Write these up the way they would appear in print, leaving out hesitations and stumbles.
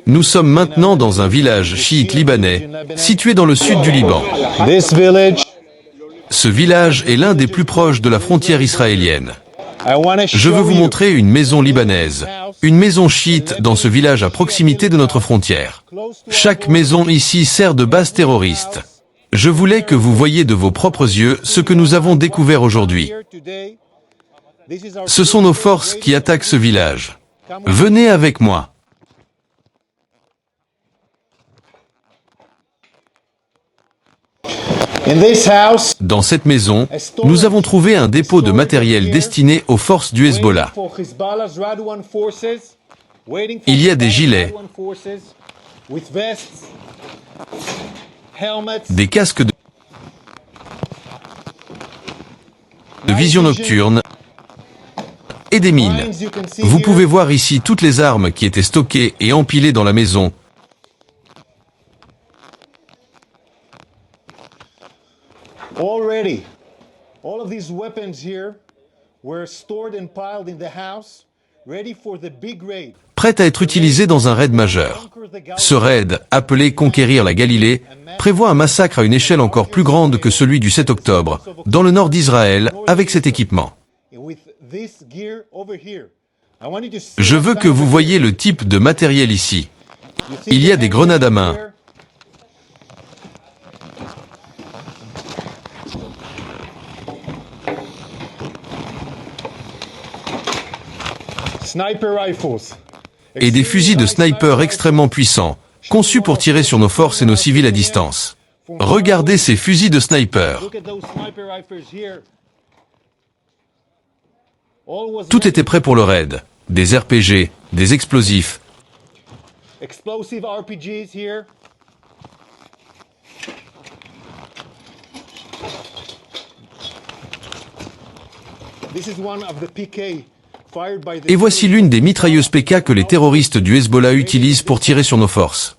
Nous sommes maintenant dans un village chiite libanais, situé dans le sud du Liban. Ce village est l'un des plus proches de la frontière israélienne. Je veux vous montrer une maison libanaise, une maison chiite dans ce village à proximité de notre frontière. Chaque maison ici sert de base terroriste. Je voulais que vous voyiez de vos propres yeux ce que nous avons découvert aujourd'hui. Ce sont nos forces qui attaquent ce village. Venez avec moi. Dans cette maison, nous avons trouvé un dépôt de matériel destiné aux forces du Hezbollah. Il y a des gilets, des casques de vision nocturne et des mines. Vous pouvez voir ici toutes les armes qui étaient stockées et empilées dans la maison. Already, all of these weapons here were stored and piled in the house, ready for the big raid. Prêt à être utilisé dans un raid majeur. Ce raid, appelé Conquérir la Galilée, prévoit un massacre à une échelle encore plus grande que celui du 7 octobre, dans le nord d'Israël, avec cet équipement. Je veux que vous voyiez le type de matériel ici. Il y a des grenades à main, et des fusils de sniper extrêmement puissants, conçus pour tirer sur nos forces et nos civils à distance. Regardez ces fusils de sniper. Tout était prêt pour le raid. Des RPG, des explosifs. Et voici l'une des mitrailleuses PK que les terroristes du Hezbollah utilisent pour tirer sur nos forces.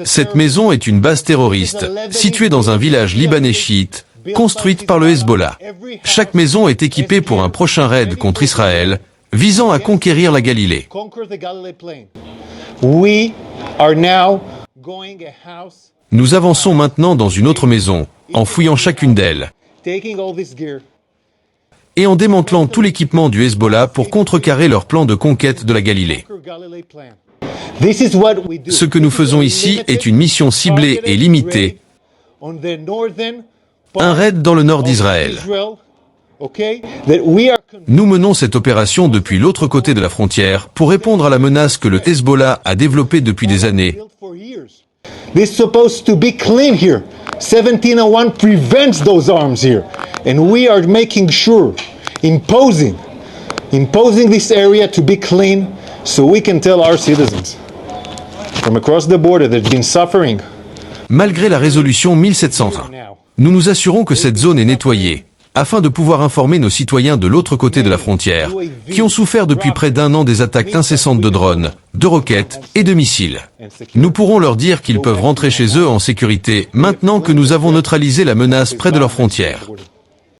Cette maison est une base terroriste, située dans un village libanais chiite, construite par le Hezbollah. Chaque maison est équipée pour un prochain raid contre Israël, visant à conquérir la Galilée. Nous avançons maintenant dans une autre maison, en fouillant chacune d'elles, et en démantelant tout l'équipement du Hezbollah pour contrecarrer leur plan de conquête de la Galilée. Ce que nous faisons ici est une mission ciblée et limitée, un raid dans le nord d'Israël. Nous menons cette opération depuis l'autre côté de la frontière pour répondre à la menace que le Hezbollah a développée depuis des années. This is supposed to be clean here. 1701 prevents those arms here. And we are making sure, imposing this area to be clean so we can tell our citizens from across the border that have been suffering. Malgré la résolution 1701, nous nous assurons que cette zone est nettoyée, afin de pouvoir informer nos citoyens de l'autre côté de la frontière, qui ont souffert depuis près d'un an des attaques incessantes de drones, de roquettes et de missiles. Nous pourrons leur dire qu'ils peuvent rentrer chez eux en sécurité maintenant que nous avons neutralisé la menace près de leurs frontières.